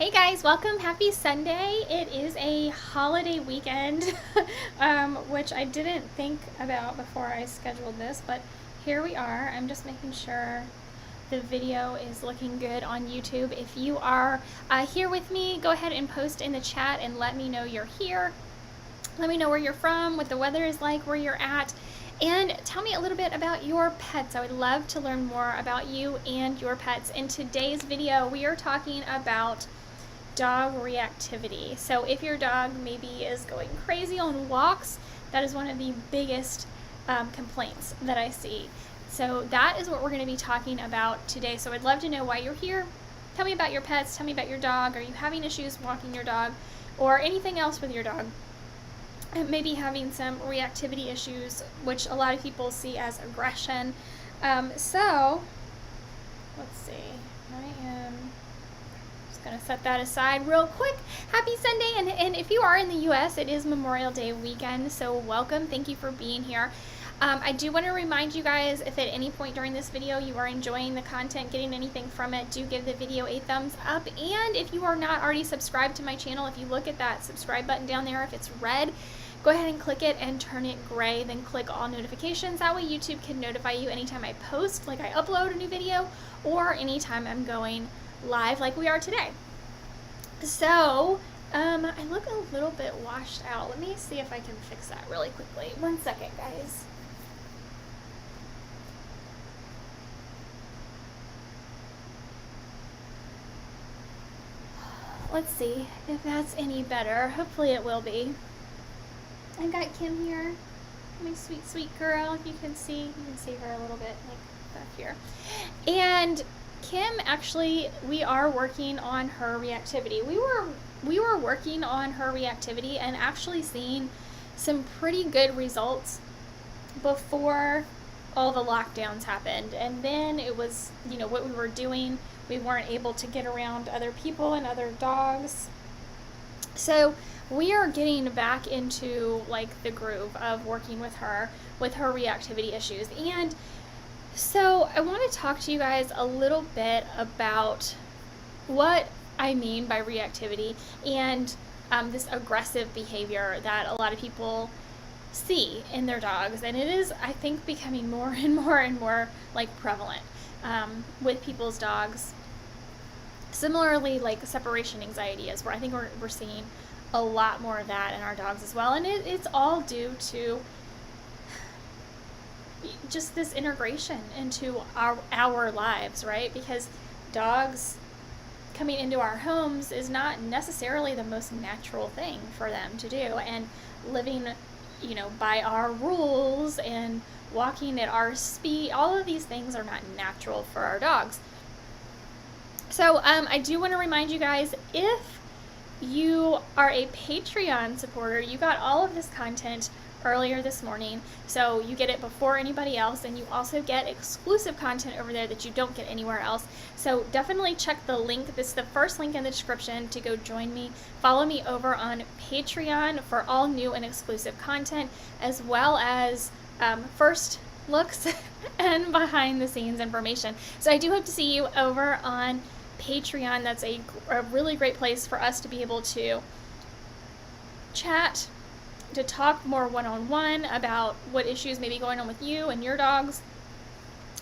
Hey guys, welcome. Happy Sunday. It is a holiday weekend, which I didn't think about before I scheduled this, but here we are. I'm just making sure the video is looking good on YouTube. If you are here with me, go ahead and post in the chat and let me know you're here. Let me know where you're from, what the weather is like, where you're at, and tell me a little bit about your pets. I would love to learn more about you and your pets. In today's video, we are talking about dog reactivity. So if your dog maybe is going crazy on walks, that is one of the biggest complaints that I see. So that is what we're going to be talking about today. So I'd love to know why you're here. Tell me about your pets. Tell me about your dog. Are you having issues walking your dog or anything else with your dog? Maybe having some reactivity issues, which a lot of people see as aggression. So let's see. I am just going to set that aside real quick. Happy Sunday, and if you are in the US, it is Memorial Day weekend, so welcome. Thank you for being here. I do want to remind you guys, if at any point during this video you are enjoying the content, getting anything from it, do give the video a thumbs up. And if you are not already subscribed to my channel, if you look at that subscribe button down there, if it's red, go ahead and click it and turn it gray, then click all notifications. That way YouTube can notify you anytime I post, like I upload a new video, or anytime I'm going live like we are today. So, I look a little bit washed out. Let me see if I can fix that really quickly. 1 second, guys. Let's see if that's any better. Hopefully it will be. I got Kim here, my sweet, sweet girl. You can see her a little bit like back here. And Kim, actually, we are working on her reactivity. We were working on her reactivity and actually seeing some pretty good results before all the lockdowns happened. And then it was, what we were doing, we weren't able to get around other people and other dogs. So we are getting back into like the groove of working with her reactivity issues. And so I want to talk to you guys a little bit about what I mean by reactivity and this aggressive behavior that a lot of people see in their dogs. And it is, I think, becoming more and more and more like prevalent with people's dogs. Similarly, like separation anxiety is where I think we're seeing a lot more of that in our dogs as well. And it's all due to just this integration into our lives, right? Because dogs coming into our homes is not necessarily the most natural thing for them to do. And living, by our rules and walking at our speed, all of these things are not natural for our dogs. So I do want to remind you guys, if you are a Patreon supporter, you got all of this content earlier this morning, so you get it before anybody else, and you also get exclusive content over there that you don't get anywhere else. So definitely check the link. This is the first link in the description to go join me. Follow me over on Patreon for all new and exclusive content, as well as first looks and behind the scenes information. So I do hope to see you over on Patreon. That's a really great place for us to be able to chat, to talk more one-on-one about what issues may be going on with you and your dogs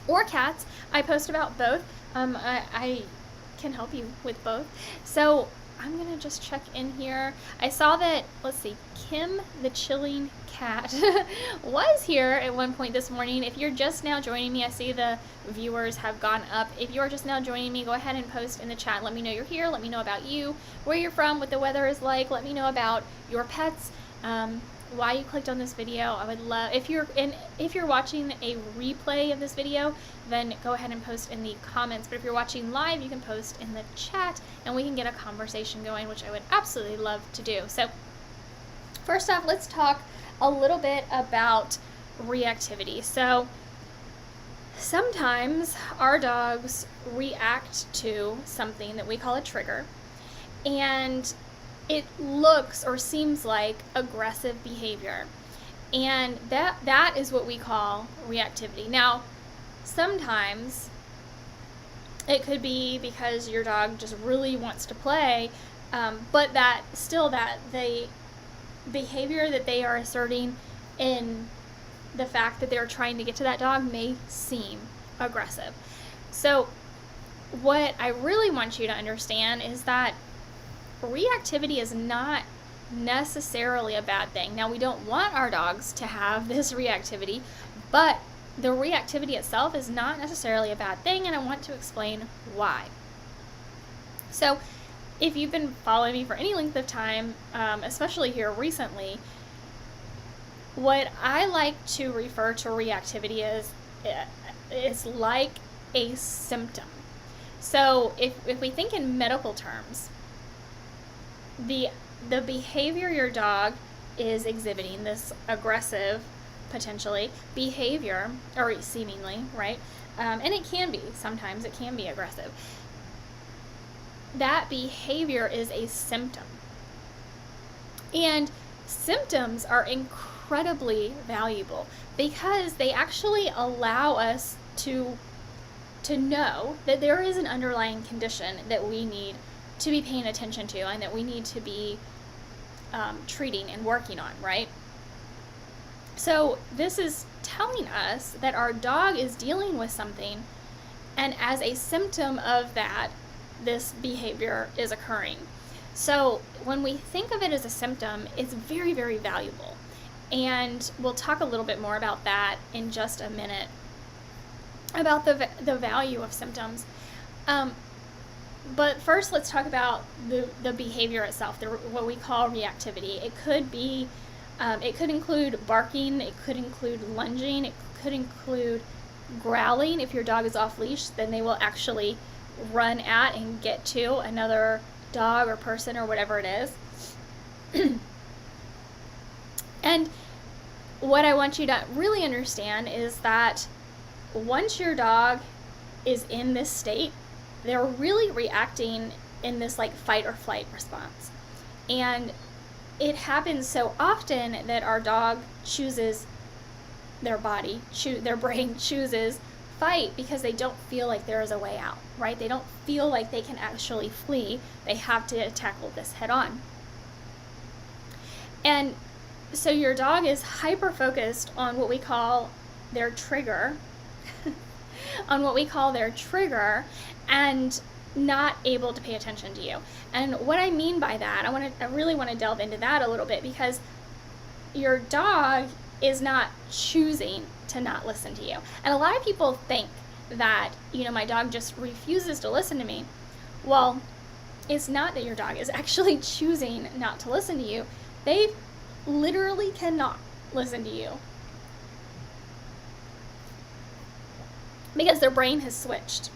or cats. I post about both. I can help you with both. So I'm going to just check in here. I saw that, let's see, Kim the Chilling Cat was here at one point this morning. If you're just now joining me, I see the viewers have gone up. If you're just now joining me, go ahead and post in the chat. Let me know you're here. Let me know about you, where you're from, what the weather is like. Let me know about your pets, why you clicked on this video. I would love, if you're watching a replay of this video, then go ahead and post in the comments. But if you're watching live, you can post in the chat and we can get a conversation going, which I would absolutely love to do. So first off, let's talk a little bit about reactivity. So sometimes our dogs react to something that we call a trigger, and it looks or seems like aggressive behavior, and that is what we call reactivity. Now, sometimes It could be because your dog just really wants to play, but that the behavior that they are asserting in the fact that they're trying to get to that dog may seem aggressive. So what I really want you to understand is that reactivity is not necessarily a bad thing. Now, we don't want our dogs to have this reactivity, but the reactivity itself is not necessarily a bad thing, and I want to explain why. So if you've been following me for any length of time, especially here recently, what I like to refer to reactivity as is like a symptom. So if we think in medical terms, the behavior your dog is exhibiting, this aggressive, potentially, behavior, or seemingly, right? And it can be, sometimes it can be aggressive. That behavior is a symptom. And symptoms are incredibly valuable because they actually allow us to know that there is an underlying condition that we need to be paying attention to and that we need to be treating and working on, right? So this is telling us that our dog is dealing with something, and as a symptom of that, this behavior is occurring. So when we think of it as a symptom, it's very, very valuable. And we'll talk a little bit more about that in just a minute, about the value of symptoms. But first, let's talk about the behavior itself, what we call reactivity. It could be, it could include barking, it could include lunging, it could include growling. If your dog is off leash, then they will actually run at and get to another dog or person or whatever it is. And what I want you to really understand is that once your dog is in this state, they're really reacting in this like fight or flight response. And it happens so often that our dog chooses their brain chooses fight because they don't feel like there is a way out, right? They don't feel like they can actually flee. They have to tackle this head on. And so your dog is hyper focused on what we call their trigger, and not able to pay attention to you. And what I mean by that, I really want to delve into that a little bit, because your dog is not choosing to not listen to you. And a lot of people think that, my dog just refuses to listen to me. Well, it's not that your dog is actually choosing not to listen to you. They literally cannot listen to you because their brain has switched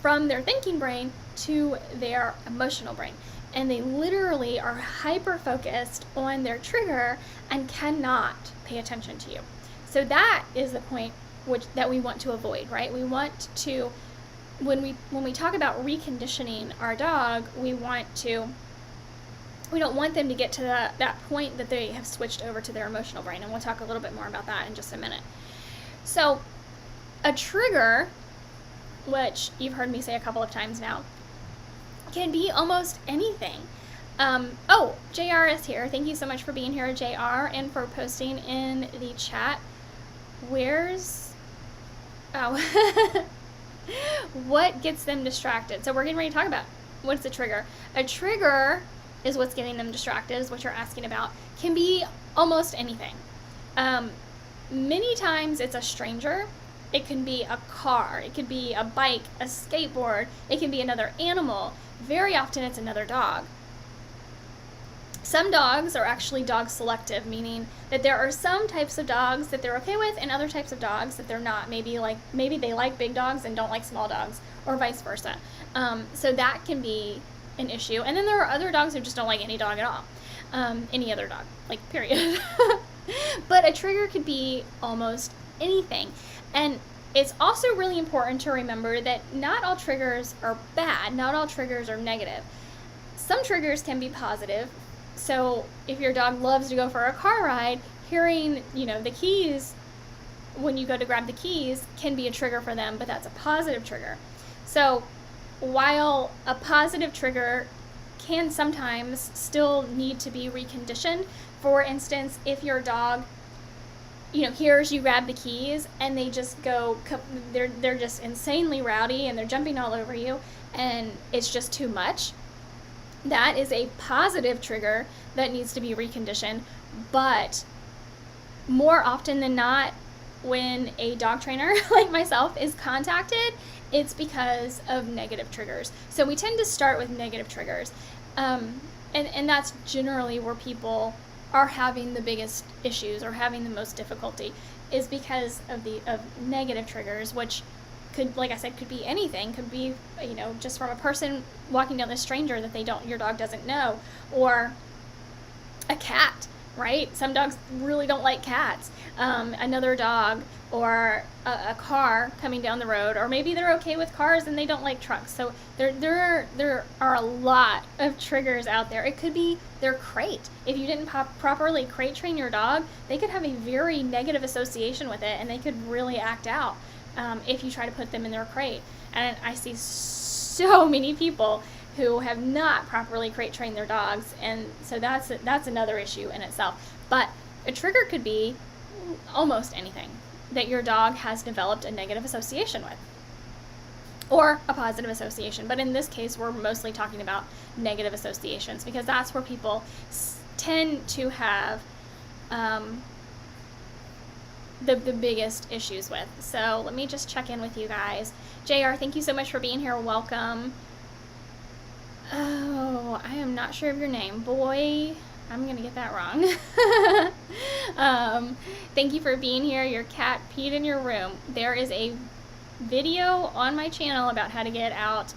from their thinking brain to their emotional brain. And they literally are hyper focused on their trigger and cannot pay attention to you. So that is the point that we want to avoid, right? We want to, when we talk about reconditioning our dog, we don't want them to get to that point that they have switched over to their emotional brain. And we'll talk a little bit more about that in just a minute. So a trigger, which you've heard me say a couple of times now, can be almost anything. JR is here. Thank you so much for being here, JR, and for posting in the chat. What gets them distracted? So we're getting ready to talk about what's a trigger. A trigger is what's getting them distracted, is what you're asking about. Can be almost anything. Many times it's a stranger. It can be a car. It could be a bike, a skateboard. It can be another animal. Very often it's another dog. Some dogs are actually dog selective, meaning that there are some types of dogs that they're okay with and other types of dogs that they're not. Maybe they like big dogs and don't like small dogs, or vice versa. So that can be an issue. And then there are other dogs who just don't like any dog at all. Any other dog, period. But a trigger could be almost anything. And it's also really important to remember that not all triggers are bad. Not all triggers are negative. Some triggers can be positive. So if your dog loves to go for a car ride, hearing, the keys when you go to grab the keys can be a trigger for them, but that's a positive trigger. So while a positive trigger can sometimes still need to be reconditioned, for instance, if your dog, hears you grab the keys and they just go, they're just insanely rowdy and they're jumping all over you and it's just too much, that is a positive trigger that needs to be reconditioned. But more often than not, when a dog trainer like myself is contacted, it's because of negative triggers. So we tend to start with negative triggers. And that's generally where people are having the biggest issues or having the most difficulty, is because of negative triggers, which could, like I said, could be anything. Could be, just from a person walking down, a stranger that your dog doesn't know, or a cat, right? Some dogs really don't like cats. Another dog, or a car coming down the road, or maybe they're okay with cars and they don't like trucks. So there are a lot of triggers out there. It could be their crate. If you didn't properly crate train your dog, they could have a very negative association with it, and they could really act out if you try to put them in their crate. And I see so many people who have not properly crate trained their dogs, and so that's another issue in itself. But a trigger could be almost anything that your dog has developed a negative association with, or a positive association. But in this case, we're mostly talking about negative associations, because that's where people tend to have the biggest issues with. So let me just check in with you guys. JR, thank you so much for being here. Welcome. Oh, I am not sure of your name. Boy, I'm going to get that wrong. Thank you for being here. Your cat peed in your room. There is a video on my channel about how to get out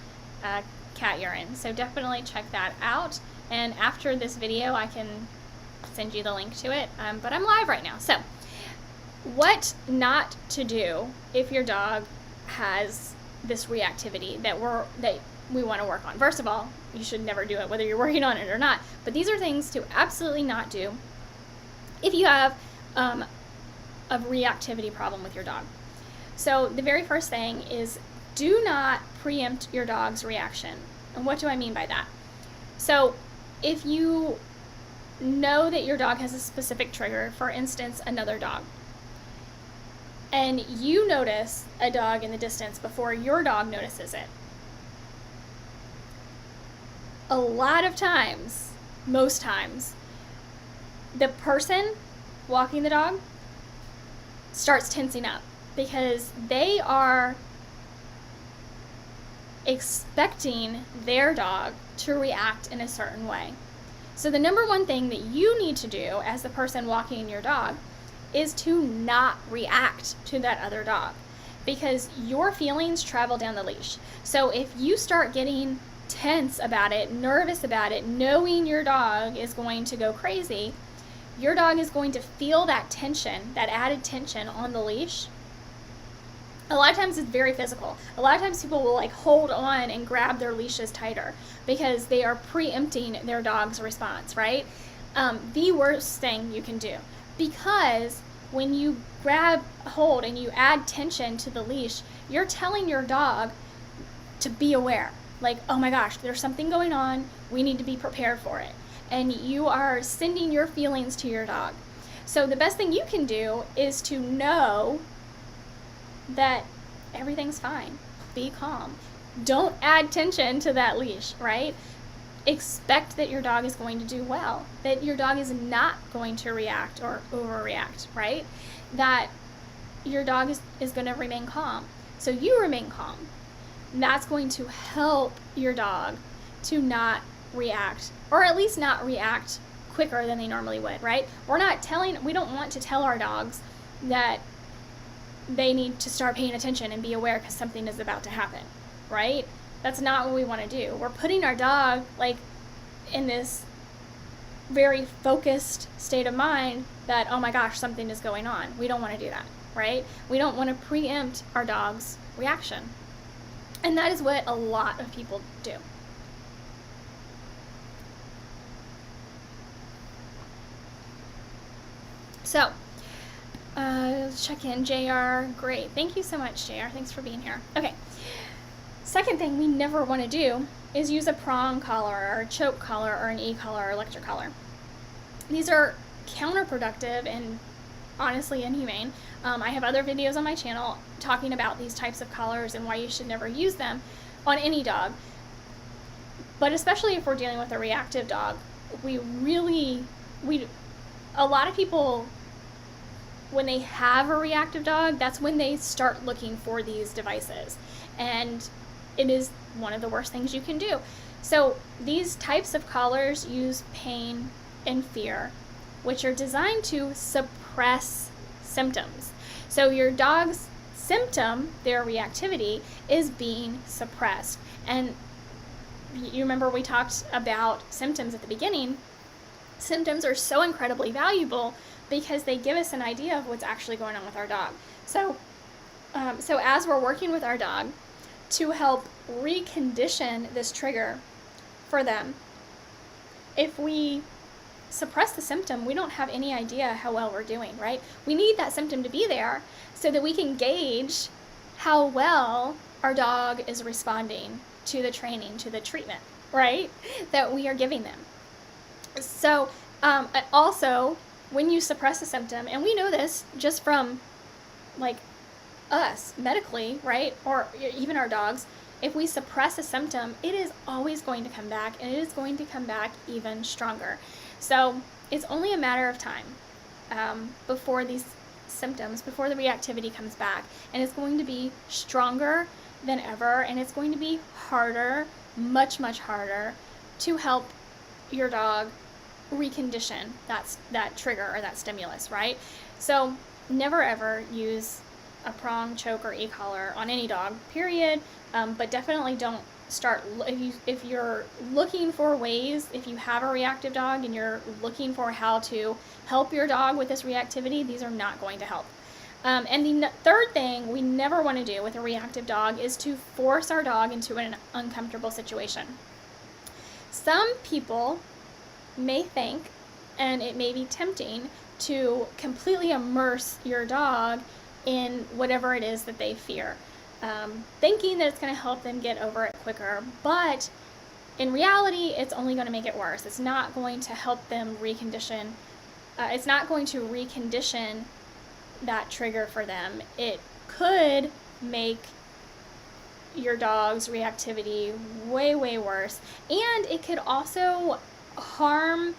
cat urine. So definitely check that out. And after this video, I can send you the link to it. But I'm live right now. So what not to do if your dog has this reactivity that we want to work on. First of all, you should never do it, whether you're working on it or not. But these are things to absolutely not do if you have a reactivity problem with your dog. So the very first thing is, do not preempt your dog's reaction. And what do I mean by that? So if you know that your dog has a specific trigger, for instance, another dog, and you notice a dog in the distance before your dog notices it, a lot of times, most times, the person walking the dog starts tensing up because they are expecting their dog to react in a certain way. So the number one thing that you need to do as the person walking your dog is to not react to that other dog, because your feelings travel down the leash. So if you start getting tense about it, nervous about it, knowing your dog is going to go crazy, your dog is going to feel that tension, that added tension on the leash. A lot of times it's very physical. A lot of times people will hold on and grab their leashes tighter because they are preempting their dog's response, right? The worst thing you can do, because when you grab hold and you add tension to the leash, you're telling your dog to be aware. Oh my gosh, there's something going on. We need to be prepared for it. And you are sending your feelings to your dog. So the best thing you can do is to know that everything's fine. Be calm. Don't add tension to that leash, right? Expect that your dog is going to do well, that your dog is not going to react or overreact, right? That your dog is going to remain calm. So you remain calm. That's going to help your dog to not react, or at least not react quicker than they normally would, right? We don't want to tell our dogs that they need to start paying attention and be aware because something is about to happen, right? That's not what we want to do. We're putting our dog in this very focused state of mind that, oh my gosh, something is going on. We don't want to do that, right? We don't want to preempt our dog's reaction. And that is what a lot of people do. So, let's check in. JR, great. Thank you so much, JR. Thanks for being here. Okay. second thing we never want to do is use a prong collar or a choke collar or an e-collar or electric collar. These are counterproductive and honestly inhumane. I have other videos on my channel talking about these types of collars and why you should never use them on any dog. But especially if we're dealing with a reactive dog, a lot of people, when they have a reactive dog, that's when they start looking for these devices. And it is one of the worst things you can do. So these types of collars use pain and fear, which are designed to suppress symptoms. So your dog's symptom, their reactivity, is being suppressed. And you remember we talked about symptoms at the beginning. Symptoms are so incredibly valuable because they give us an idea of what's actually going on with our dog. So as we're working with our dog to help recondition this trigger for them, if we suppress the symptom, we don't have any idea how well we're doing, right? We need that symptom to be there so that we can gauge how well our dog is responding to the training, to the treatment, right, that we are giving them. So also, when you suppress a symptom, and we know this just from like us medically, right, or even our dogs, if we suppress a symptom, it is always going to come back, and it is going to come back even stronger. So it's only a matter of time before these symptoms, before the reactivity comes back, and it's going to be stronger than ever, and it's going to be harder, much, much harder to help your dog recondition that trigger or that stimulus, right? So never ever use a prong, choke, or e-collar on any dog, period. But definitely don't start, if you're looking for ways, if you have a reactive dog and you're looking for how to help your dog with this reactivity, these are not going to help. And the third thing we never want to do with a reactive dog is to force our dog into an uncomfortable situation. Some people may think, and it may be tempting, to completely immerse your dog in whatever it is that they fear, thinking that it's going to help them get over it quicker. But in reality, it's only going to make it worse. It's not going to help them recondition. It's not going to recondition that trigger for them. It could make your dog's reactivity way, way worse. And it could also harm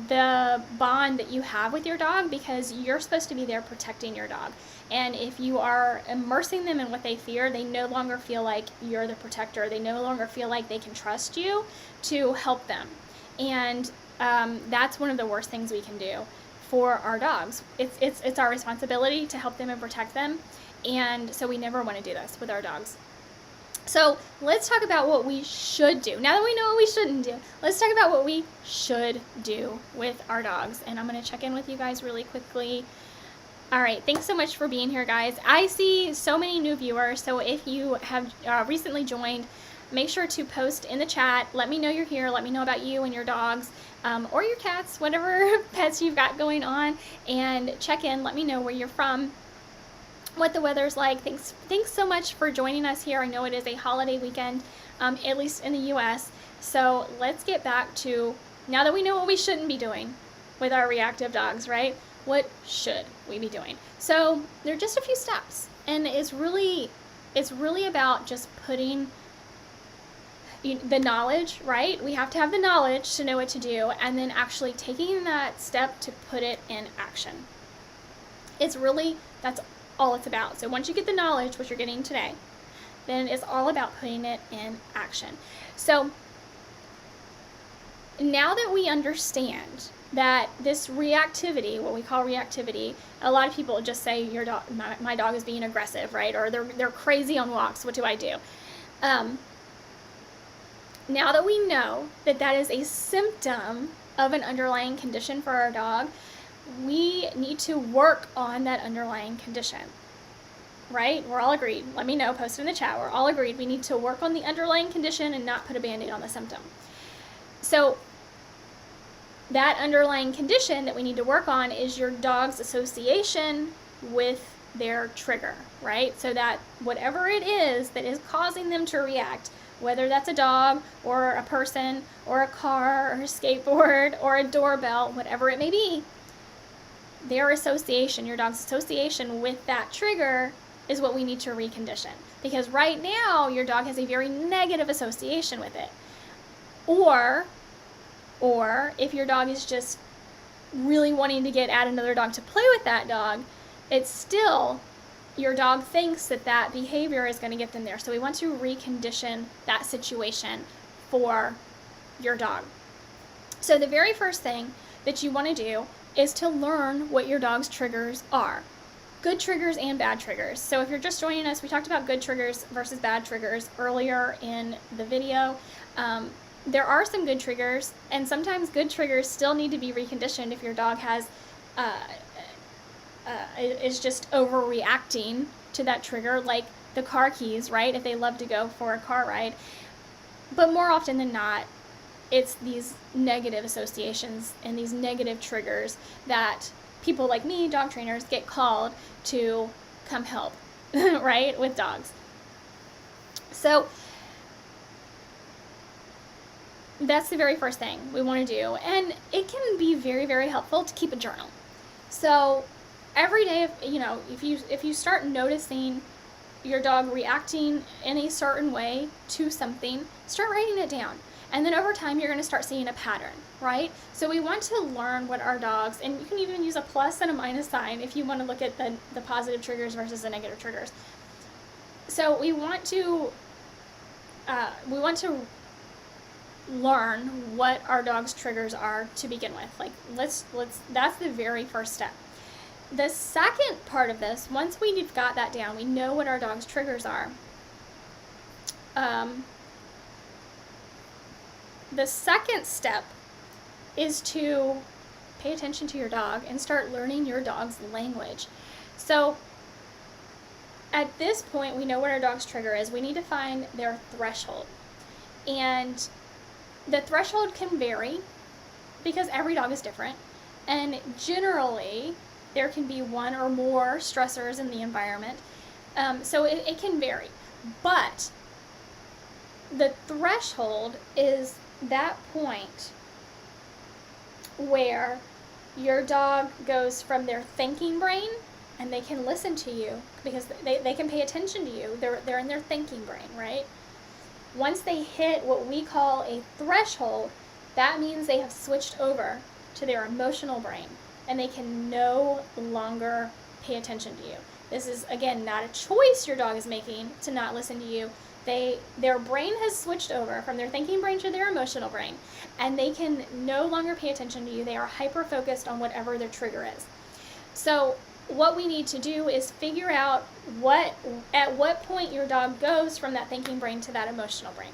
the bond that you have with your dog, because you're supposed to be there protecting your dog. And if you are immersing them in what they fear, they no longer feel like you're the protector. They no longer feel like they can trust you to help them. And that's one of the worst things we can do for our dogs. It's our responsibility to help them and protect them. And so we never want to do this with our dogs. So let's talk about what we should do. Now that we know what we shouldn't do, let's talk about what we should do with our dogs. And I'm going to check in with you guys really quickly. All right, thanks so much for being here, guys. I see so many new viewers, so if you have recently joined, make sure to post in the chat. Let me know you're here. Let me know about you and your dogs, or your cats, whatever pets you've got going on, and check in. Let me know where you're from, what the weather's like. Thanks so much for joining us here. I know it is a holiday weekend, at least in the U.S. So let's get back to, now that we know what we shouldn't be doing with our reactive dogs, right? What should we be doing? So there are just a few steps, and it's really about just putting the knowledge, right? We have to have the knowledge to know what to do, and then actually taking that step to put it in action. That's all it's about. So once you get the knowledge, which you're getting today, then it's all about putting it in action. So now that we understand that this reactivity, what we call reactivity, a lot of people just say your dog, my dog is being aggressive, right? Or they're crazy on walks. What do I do? Now that we know that that is a symptom of an underlying condition for our dog, we need to work on that underlying condition, right? We're all agreed. Let me know, post it in the chat. We're all agreed we need to work on the underlying condition and not put a Band-Aid on the symptom. So that underlying condition that we need to work on is your dog's association with their trigger, right? So that whatever it is that is causing them to react, whether that's a dog or a person or a car or a skateboard or a doorbell, whatever it may be, their association, your dog's association with that trigger is what we need to recondition. Because right now, your dog has a very negative association with it. Or if your dog is just really wanting to get at another dog to play with that dog, it's still, your dog thinks that that behavior is going to get them there. So we want to recondition that situation for your dog. So the very first thing that you want to do is to learn what your dog's triggers are. Good triggers and bad triggers. So if you're just joining us, we talked about good triggers versus bad triggers earlier in the video. There are some good triggers, and sometimes good triggers still need to be reconditioned if your dog has is just overreacting to that trigger, like the car keys, right? If they love to go for a car ride. But more often than not, it's these negative associations and these negative triggers that people like me, dog trainers, get called to come help, right, with dogs. So that's the very first thing we want to do. And it can be very, very helpful to keep a journal. So every day, if you start noticing your dog reacting in a certain way to something, start writing it down. And then over time, you're going to start seeing a pattern, right? So we want to learn what our dogs, and you can even use a plus and a minus sign if you want to look at the positive triggers versus the negative triggers. So we want to learn what our dog's triggers are to begin with. Like, let's that's the very first step. The second part of this, once we've got that down, we know what our dog's triggers are. The second step is to pay attention to your dog and start learning your dog's language. So at this point, we know what our dog's trigger is. We need to find their threshold. And the threshold can vary because every dog is different. And generally, there can be one or more stressors in the environment. So it can vary. But the threshold is that point where your dog goes from their thinking brain, and they can listen to you because they can pay attention to you. They're in their thinking brain, right? Once they hit what we call a threshold, that means they have switched over to their emotional brain, and they can no longer pay attention to you. This is, again, not a choice your dog is making to not listen to you. Their brain has switched over from their thinking brain to their emotional brain, and they can no longer pay attention to you. They are hyper-focused on whatever their trigger is. So what we need to do is figure out at what point your dog goes from that thinking brain to that emotional brain.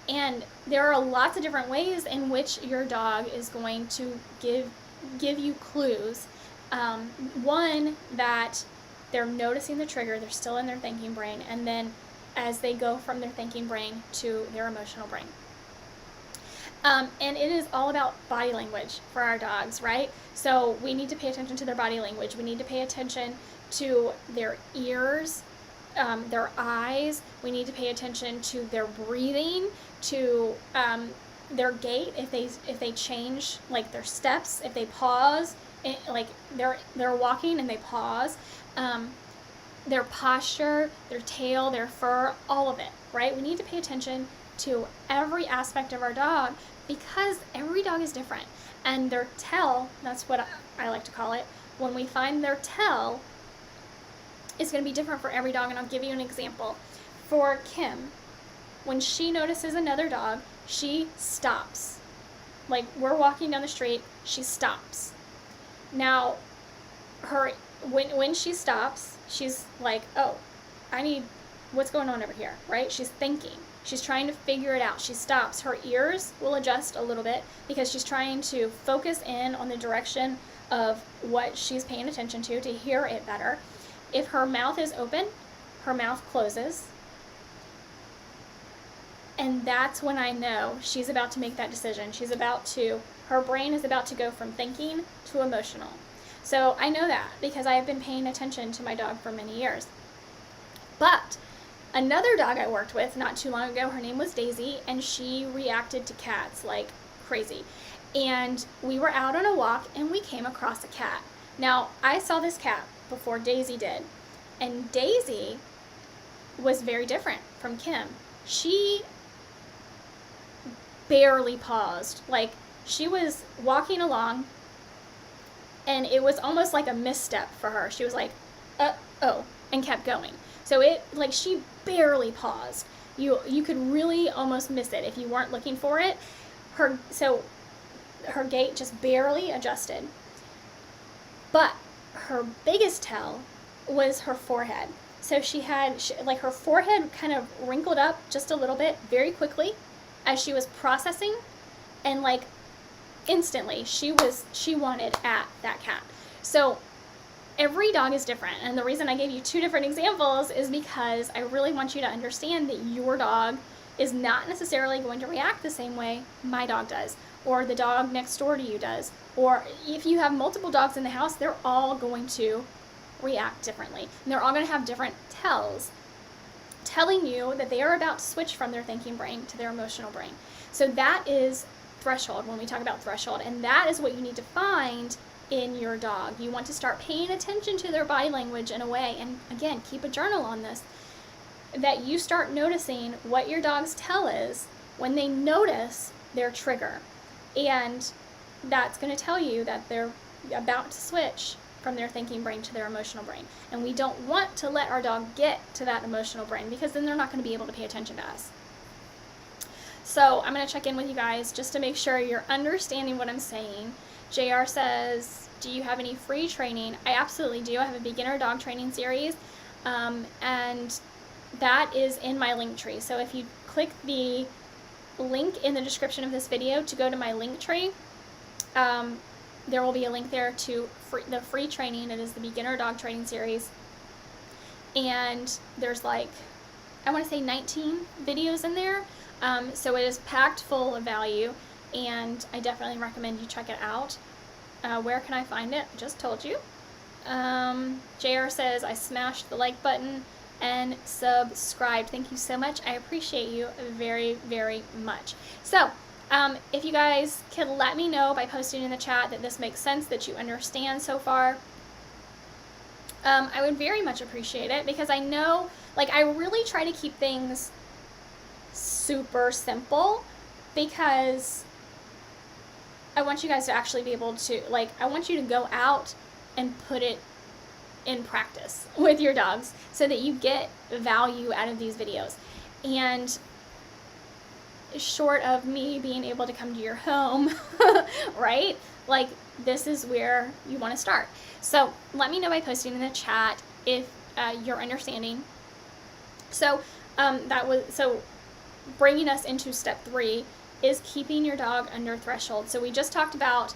And there are lots of different ways in which your dog is going to give you clues. One, that they're noticing the trigger, they're still in their thinking brain, and then as they go from their thinking brain to their emotional brain. And it is all about body language for our dogs, right? So we need to pay attention to their body language. We need to pay attention to their ears, their eyes. We need to pay attention to their breathing, to their gait, if they change, like their steps, if they pause, like they're walking and they pause. Their posture, their tail, their fur, all of it, right? We need to pay attention to every aspect of our dog because every dog is different. And their tell, that's what I like to call it, when we find their tell, it's going to be different for every dog. And I'll give you an example. For Kim, when she notices another dog, she stops. Like, we're walking down the street, she stops. Now, when she stops, she's like, oh, what's going on over here, right? She's thinking. She's trying to figure it out. She stops. Her ears will adjust a little bit because she's trying to focus in on the direction of what she's paying attention to hear it better. If her mouth is open, her mouth closes. And that's when I know she's about to make that decision. Her brain is about to go from thinking to emotional. So I know that because I have been paying attention to my dog for many years. But another dog I worked with not too long ago, her name was Daisy, and she reacted to cats like crazy. And we were out on a walk and we came across a cat. Now, I saw this cat before Daisy did, and Daisy was very different from Kim. She barely paused. Like, she was walking along and it was almost like a misstep for her. She was like, oh, and kept going. So it, like, she barely paused. You could really almost miss it if you weren't looking for it. Her gait just barely adjusted. But her biggest tell was her forehead. So she had, like, her forehead kind of wrinkled up just a little bit very quickly as she was processing, and like instantly she wanted at that cat. So every dog is different, and the reason I gave you two different examples is because I really want you to understand that your dog is not necessarily going to react the same way my dog does, or the dog next door to you does, or if you have multiple dogs in the house, they're all going to react differently, and they're all going to have different tells telling you that they are about to switch from their thinking brain to their emotional brain. So that is threshold when we talk about threshold, and that is what you need to find in your dog. You want to start paying attention to their body language in a way, and again, keep a journal on this, that you start noticing what your dog's tell is when they notice their trigger. And that's going to tell you that they're about to switch from their thinking brain to their emotional brain. And we don't want to let our dog get to that emotional brain, because then they're not going to be able to pay attention to us. So I'm going to check in with you guys just to make sure you're understanding what I'm saying. JR says, do you have any free training? I absolutely do. I have a beginner dog training series, and that is in my link tree. So if you click the link in the description of this video to go to my link tree, there will be a link there to the free training. It is the beginner dog training series, and there's like, I want to say 19 videos in there. So it is packed full of value, and I definitely recommend you check it out. Where can I find it? I just told you. JR says, I smashed the like button and subscribed. Thank you so much. I appreciate you very, very much. So if you guys could let me know by posting in the chat that this makes sense, that you understand so far, I would very much appreciate it, because I know, like, I really try to keep things super simple, because I want you guys to actually be able to, like, I want you to go out and put it in practice with your dogs so that you get value out of these videos. And short of me being able to come to your home, right? Like, this is where you want to start. So let me know by posting in the chat if you're understanding. So so bringing us into step 3 is keeping your dog under threshold. So we just talked about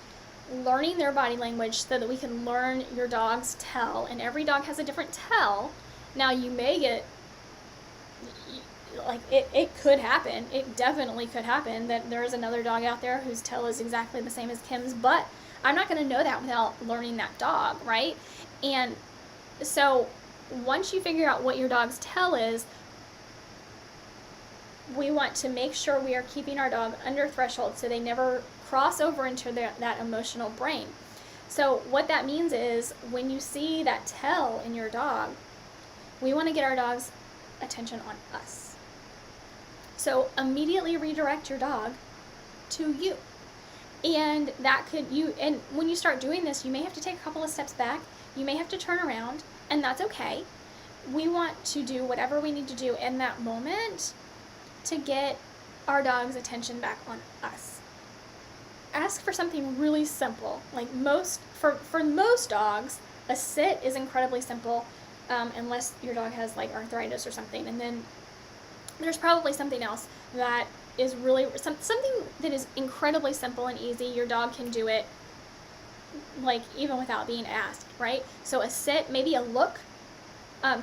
learning their body language so that we can learn your dog's tell, and every dog has a different tell. Now, you may get, like, it could happen, it definitely could happen that there's another dog out there whose tell is exactly the same as Kim's, but I'm not going to know that without learning that dog, right? And so once you figure out what your dog's tell is, we want to make sure we are keeping our dog under threshold so they never cross over into that emotional brain. So what that means is, when you see that tell in your dog, we want to get our dog's attention on us. So immediately redirect your dog to you. And that could, and when you start doing this, you may have to take a couple of steps back, you may have to turn around, and that's okay. We want to do whatever we need to do in that moment to get our dog's attention back on us. Ask for something really simple. Like, for most dogs, a sit is incredibly simple, unless your dog has, like, arthritis or something. And then there's probably something else that is really something that is incredibly simple and easy. Your dog can do it, like, even without being asked, right? So a sit, maybe a look,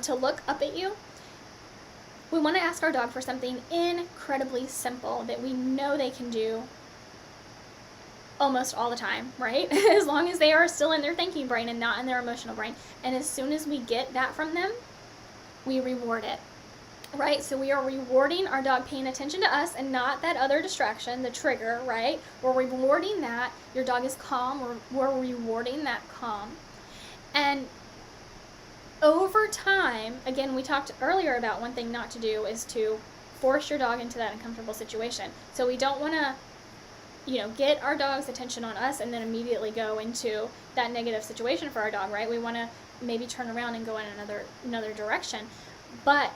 to look up at you. We want to ask our dog for something incredibly simple that we know they can do almost all the time, right? As long as they are still in their thinking brain and not in their emotional brain. And as soon as we get that from them, we reward it, right? So we are rewarding our dog paying attention to us and not that other distraction, the trigger, right? We're rewarding that. Your dog is calm. We're rewarding that calm. And over time, again, we talked earlier about one thing not to do is to force your dog into that uncomfortable situation. So we don't want to, get our dog's attention on us and then immediately go into that negative situation for our dog, right? We want to maybe turn around and go in another direction. But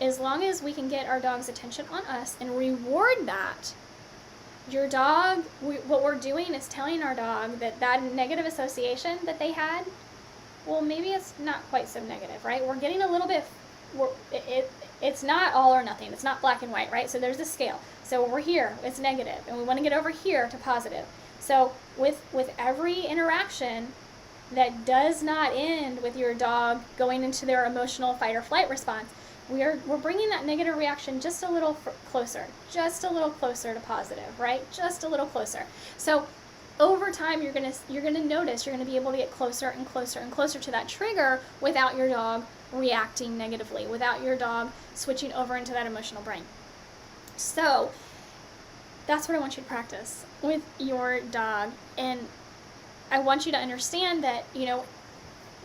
as long as we can get our dog's attention on us and reward that, your dog, what we're doing is telling our dog that negative association that they had, well, maybe it's not quite so negative, right? We're getting a little bit, it's not all or nothing. It's not black and white, right? So there's a scale. So we're here, it's negative, and we want to get over here to positive. So with every interaction that does not end with your dog going into their emotional fight or flight response, we're bringing that negative reaction just a little closer to positive, right? Just a little closer. So over time, you're gonna notice you're gonna be able to get closer and closer and closer to that trigger without your dog reacting negatively, without your dog switching over into that emotional brain. So that's what I want you to practice with your dog. And I want you to understand that,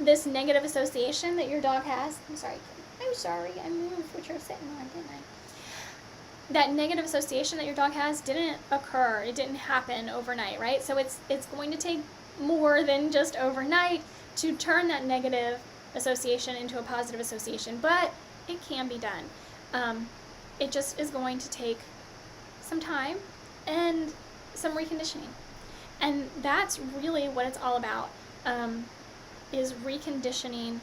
this negative association that your dog has, I'm sorry, I moved what you're sitting on, didn't I? That negative association that your dog has didn't occur. It didn't happen overnight, right? So it's going to take more than just overnight to turn that negative association into a positive association, but it can be done. It just is going to take some time and some reconditioning. And that's really what it's all about, is reconditioning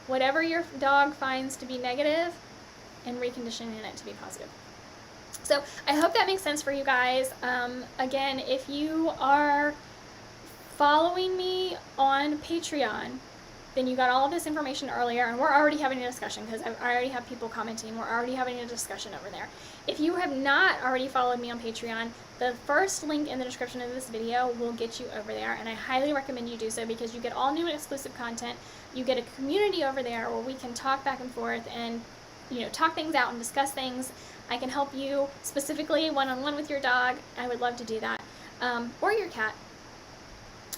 whatever your dog finds to be negative and reconditioning it to be positive. So I hope that makes sense for you guys. Again, if you are following me on Patreon, then you got all of this information earlier, and we're already having a discussion because I already have people commenting. We're already having a discussion over there. If you have not already followed me on Patreon, the first link in the description of this video will get you over there, and I highly recommend you do so because you get all new and exclusive content. You get a community over there where we can talk back and forth and talk things out and discuss things. I can help you specifically one-on-one with your dog. I would love to do that. Or your cat.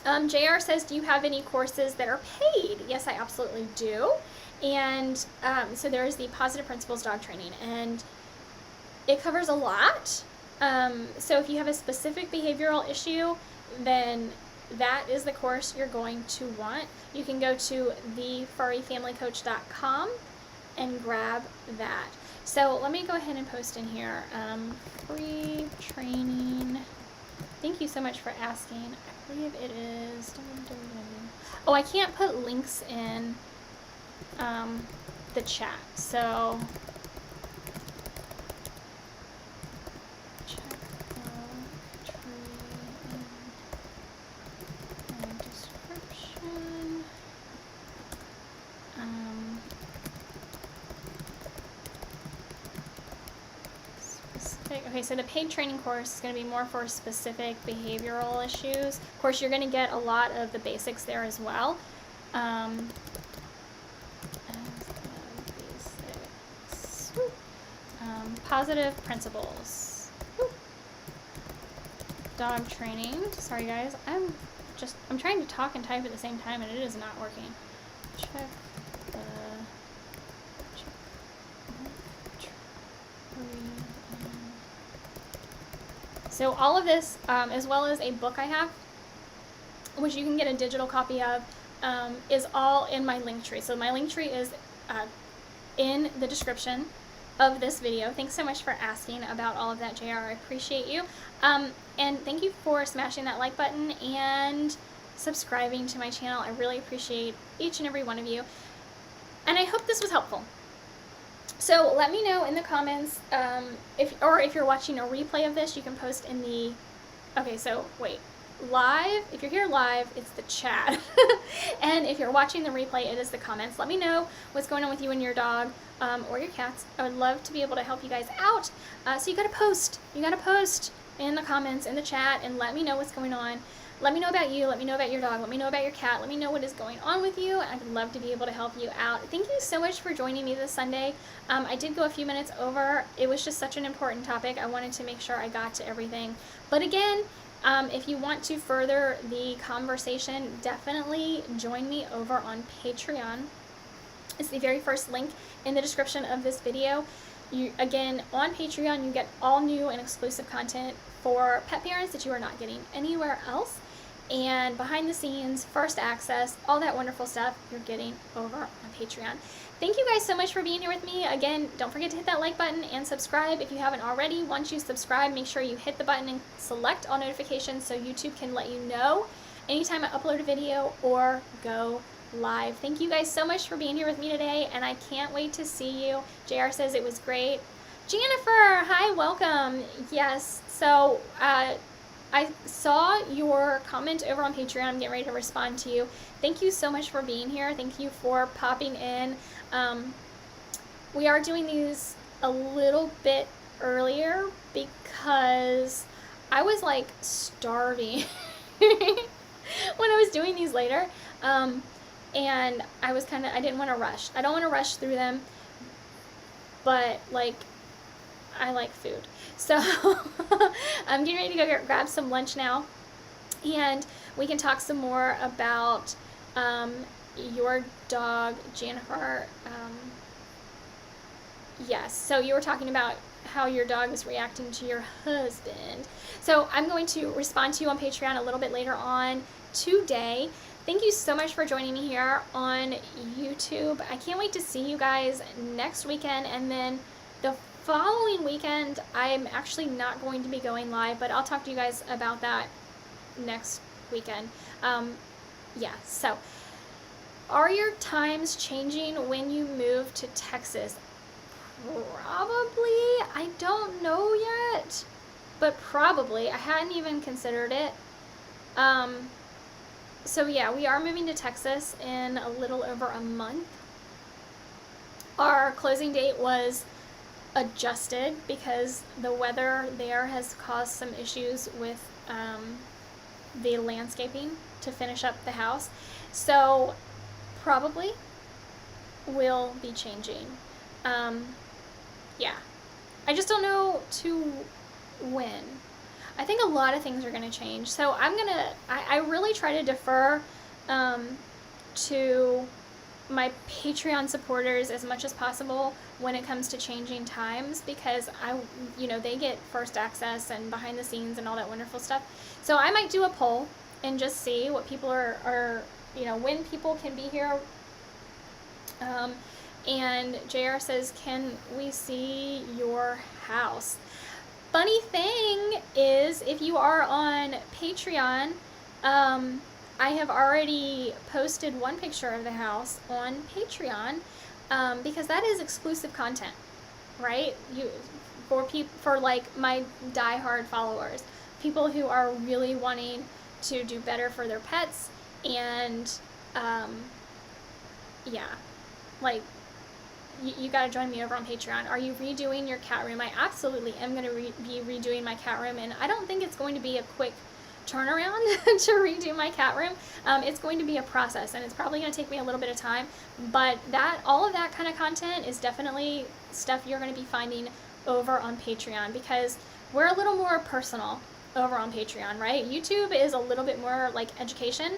JR says, do you have any courses that are paid? Yes, I absolutely do. And so there's the Positive Principles Dog Training, and it covers a lot. So if you have a specific behavioral issue, then that is the course you're going to want. You can go to thefurryfamilycoach.com and grab that. So let me go ahead and post in here, free training. Thank you so much for asking. I believe it is, oh, I can't put links in the chat, so check the tree in the description. Okay, so the paid training course is going to be more for specific behavioral issues. Of course, you're going to get a lot of the basics there as well. Positive principles. Dog training. Sorry guys, I'm trying to talk and type at the same time and it is not working. Check the So all of this, as well as a book I have, which you can get a digital copy of, is all in my link tree. So my link tree is in the description of this video. Thanks so much for asking about all of that, JR. I appreciate you. And thank you for smashing that like button and subscribing to my channel. I really appreciate each and every one of you. And I hope this was helpful. So let me know in the comments, if you're watching a replay of this, you can post in the, okay, so wait, live, if you're here live, it's the chat. And if you're watching the replay, it is the comments. Let me know what's going on with you and your dog, or your cats. I would love to be able to help you guys out. So you gotta post in the comments, in the chat, and let me know what's going on. Let me know about you. Let me know about your dog. Let me know about your cat. Let me know what is going on with you. I'd love to be able to help you out. Thank you so much for joining me this Sunday. I did go a few minutes over. It was just such an important topic. I wanted to make sure I got to everything. But again, if you want to further the conversation, definitely join me over on Patreon. It's the very first link in the description of this video. Again, on Patreon, you get all new and exclusive content for pet parents that you are not getting anywhere else. And behind the scenes, first access, all that wonderful stuff you're getting over on Patreon. Thank you guys so much for being here with me. Again, don't forget to hit that like button and subscribe if you haven't already. Once you subscribe, make sure you hit the button and select all notifications so YouTube can let you know anytime I upload a video or go live. Thank you guys so much for being here with me today, and I can't wait to see you. JR says it was great. Jennifer, hi, welcome. Yes, so I saw your comment over on Patreon. I'm getting ready to respond to you. Thank you so much for being here. Thank you for popping in. We are doing these a little bit earlier because I was like starving when I was doing these later. And I was I didn't want to rush. I don't want to rush through them, but like, I like food. So I'm getting ready to go grab some lunch now, and we can talk some more about your dog, Jennifer. Yes, so you were talking about how your dog is reacting to your husband. So I'm going to respond to you on Patreon a little bit later on today. Thank you so much for joining me here on YouTube. I can't wait to see you guys next weekend, and then the following weekend I'm actually not going to be going live, but I'll talk to you guys about that next weekend. Yeah, so are your times changing when you move to Texas? Probably. I don't know yet, but probably. I hadn't even considered it. So yeah, we are moving to Texas in a little over a month. Our closing date was adjusted because the weather there has caused some issues with the landscaping to finish up the house. So probably will be changing. Yeah, I just don't know to when. I think a lot of things are going to change. So I really try to defer to my Patreon supporters as much as possible when it comes to changing times, because they get first access and behind the scenes and all that wonderful stuff. So I might do a poll and just see what people are when people can be here. And JR says, can we see your house? Funny thing is, if you are on Patreon, I have already posted one picture of the house on Patreon, because that is exclusive content, right? For like my diehard followers, people who are really wanting to do better for their pets, and yeah, like, you got to join me over on Patreon. Are you redoing your cat room? I absolutely am going to be redoing my cat room, and I don't think it's going to be a quick turnaround to redo my cat room. It's going to be a process, and it's probably going to take me a little bit of time, but all of that kind of content is definitely stuff you're going to be finding over on Patreon, because we're a little more personal over on Patreon, right? YouTube is a little bit more like education,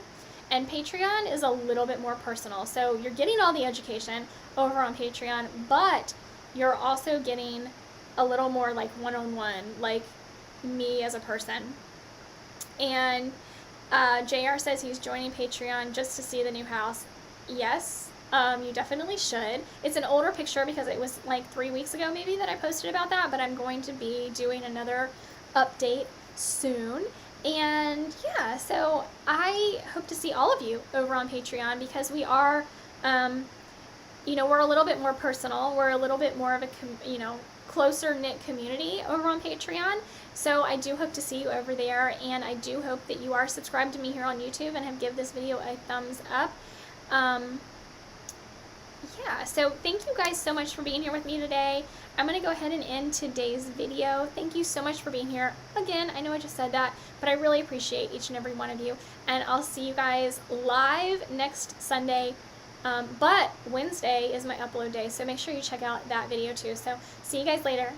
and Patreon is a little bit more personal. So you're getting all the education over on Patreon, but you're also getting a little more like one-on-one, like me as a person. And JR says he's joining Patreon just to see the new house. Yes, you definitely should. It's an older picture because it was like 3 weeks ago maybe that I posted about that, but I'm going to be doing another update soon. And yeah, so I hope to see all of you over on Patreon, because we are, we're a little bit more personal. We're a little bit more of a, closer knit community over on Patreon. So I do hope to see you over there, and I do hope that you are subscribed to me here on YouTube and have give this video a thumbs up. Yeah, so thank you guys so much for being here with me today. I'm going to go ahead and end today's video. Thank you so much for being here. Again, I know I just said that, but I really appreciate each and every one of you. And I'll see you guys live next Sunday. But Wednesday is my upload day, so make sure you check out that video too. So see you guys later.